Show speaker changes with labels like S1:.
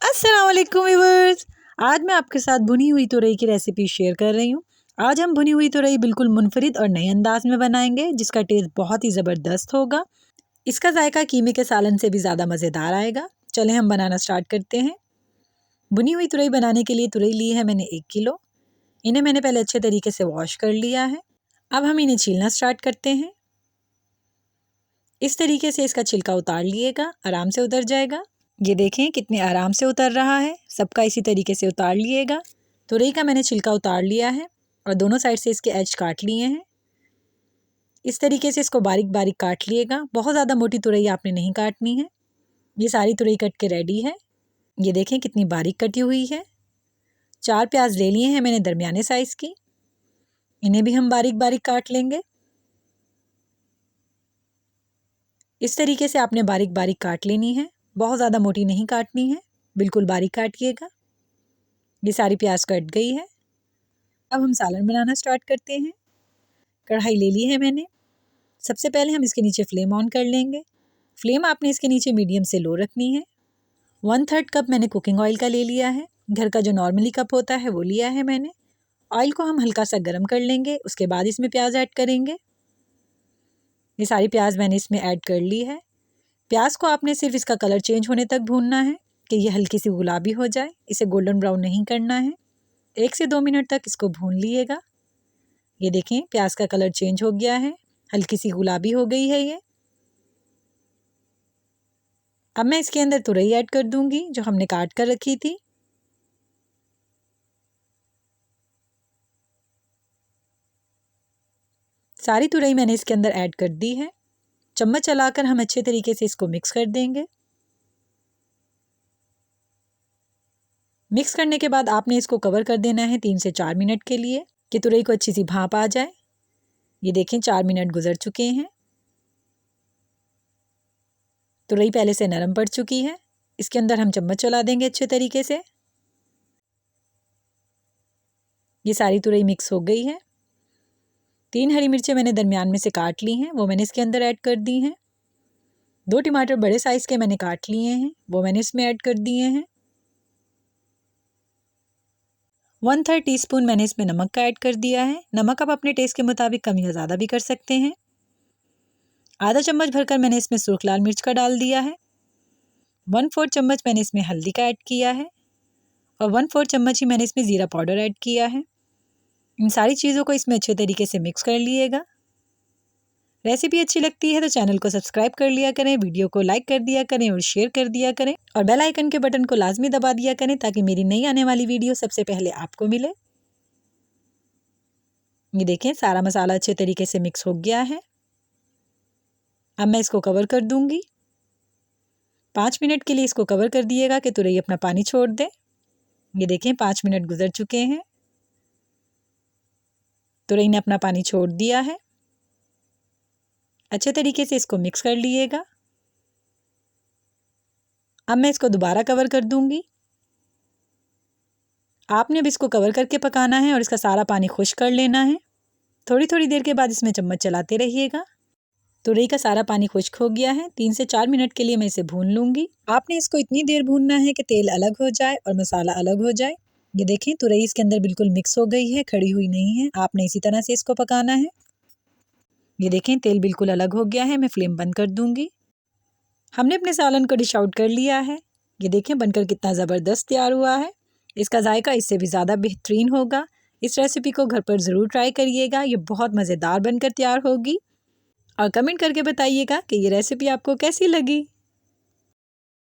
S1: अस्सलाम वालेकुम व्यूअर्स। आज मैं आपके साथ भुनी हुई तुरई की रेसिपी शेयर कर रही हूँ। आज हम भुनी हुई तुरई बिल्कुल मुनफरिद और नए अंदाज में बनाएंगे, जिसका टेस्ट बहुत ही ज़बरदस्त होगा। इसका जायका कीमे के सालन से भी ज़्यादा मज़ेदार आएगा। चलें हम बनाना स्टार्ट करते हैं। भुनी हुई तुरई बनाने के लिए तुरई ली है मैंने 1 किलो। इन्हें मैंने पहले अच्छे तरीके से वॉश कर लिया है। अब हम इन्हें छीलना स्टार्ट करते हैं। इस तरीके से इसका छिलका उतार लिएगा, आराम से उतर जाएगा। ये देखें कितने आराम से उतर रहा है। सबका इसी तरीके से उतार लिएगा। तुरई का मैंने छिलका उतार लिया है और दोनों साइड से इसके एज काट लिए हैं। इस तरीके से इसको बारीक बारीक काट लिएगा। बहुत ज़्यादा मोटी तुरई आपने नहीं काटनी है। ये सारी तुरई कट के रेडी है। ये देखें कितनी बारीक कटी हुई है। 4 प्याज ले लिए हैं मैंने दरमियाने साइज़ की। इन्हें भी हम बारीक बारीक काट लेंगे। इस तरीके से आपने बारीक बारीक काट लेनी है। बहुत ज़्यादा मोटी नहीं काटनी है, बिल्कुल बारीक काटिएगा। ये सारी प्याज कट गई है। अब हम सालन बनाना स्टार्ट करते हैं। कढ़ाई ले ली है मैंने। सबसे पहले हम इसके नीचे फ्लेम ऑन कर लेंगे। फ्लेम आपने इसके नीचे मीडियम से लो रखनी है। 1/3 कप मैंने कुकिंग ऑयल का ले लिया है। घर का जो नॉर्मली कप होता है वो लिया है मैंने। ऑयल को हम हल्का सा गर्म कर लेंगे, उसके बाद इसमें प्याज ऐड करेंगे। ये सारी प्याज मैंने इसमें ऐड कर ली है। प्याज को आपने सिर्फ इसका कलर चेंज होने तक भूनना है कि ये हल्की सी गुलाबी हो जाए। इसे गोल्डन ब्राउन नहीं करना है। 1 से 2 मिनट तक इसको भून लिएगा। ये देखें प्याज का कलर चेंज हो गया है, हल्की सी गुलाबी हो गई है ये। अब मैं इसके अंदर तुरई ऐड कर दूंगी जो हमने काट कर रखी थी। सारी तुरई मैंने इसके अंदर ऐड कर दी है। चम्मच चलाकर हम अच्छे तरीके से इसको मिक्स कर देंगे। मिक्स करने के बाद आपने इसको कवर कर देना है 3 से 4 मिनट के लिए कि तुरई को अच्छी सी भाप आ जाए। ये देखें 4 मिनट गुजर चुके हैं। तुरई पहले से नरम पड़ चुकी है। इसके अंदर हम चम्मच चला देंगे अच्छे तरीके से। ये सारी तुरई मिक्स हो गई है। 3 हरी मिर्चें मैंने दरमियान में से काट ली हैं, वो मैंने इसके अंदर ऐड कर दी हैं। 2 टमाटर बड़े साइज़ के मैंने काट लिए हैं, वो मैंने इसमें ऐड कर दिए हैं। 1/3 टीस्पून मैंने इसमें नमक का ऐड कर दिया है। नमक आप अपने टेस्ट के मुताबिक कम या ज़्यादा भी कर सकते हैं। आधा चम्मच भरकर मैंने इसमें सुर्ख लाल मिर्च का डाल दिया है। 1/4 चम्मच मैंने इसमें हल्दी का ऐड किया है और 1/4 चम्मच ही मैंने इसमें ज़ीरा पाउडर ऐड किया है। इन सारी चीज़ों को इसमें अच्छे तरीके से मिक्स कर लिएगा। रेसिपी अच्छी लगती है तो चैनल को सब्सक्राइब कर लिया करें, वीडियो को लाइक कर दिया करें और शेयर कर दिया करें और बेल आइकन के बटन को लाजमी दबा दिया करें ताकि मेरी नई आने वाली वीडियो सबसे पहले आपको मिले। ये देखें सारा मसाला अच्छे तरीके से मिक्स हो गया है। अब मैं इसको कवर कर दूंगी। 5 मिनट के लिए इसको कवर कर दिएगा कि तुरई अपना पानी छोड़ दे। ये देखें 5 मिनट गुजर चुके हैं। तुरई ने अपना पानी छोड़ दिया है। अच्छे तरीके से इसको मिक्स कर लिएगा। अब मैं इसको दोबारा कवर कर दूंगी। आपने अब इसको कवर करके पकाना है और इसका सारा पानी खुश्क कर लेना है। थोड़ी थोड़ी देर के बाद इसमें चम्मच चलाते रहिएगा। तुरई का सारा पानी खुश्क हो गया है। 3 से 4 मिनट के लिए मैं इसे भून लूँगी। आपने इसको इतनी देर भूनना है कि तेल अलग हो जाए और मसाला अलग हो जाए। ये देखें तुरई इसके अंदर बिल्कुल मिक्स हो गई है, खड़ी हुई नहीं है। आपने इसी तरह से इसको पकाना है। ये देखें तेल बिल्कुल अलग हो गया है। मैं फ्लेम बंद कर दूँगी। हमने अपने सालन को डिश आउट कर लिया है। ये देखें बनकर कितना ज़बरदस्त तैयार हुआ है। इसका जायका इससे भी ज़्यादा बेहतरीन होगा। इस रेसिपी को घर पर ज़रूर ट्राई करिएगा। ये बहुत मज़ेदार बनकर तैयार होगी और कमेंट करके बताइएगा कि ये रेसिपी आपको कैसी लगी।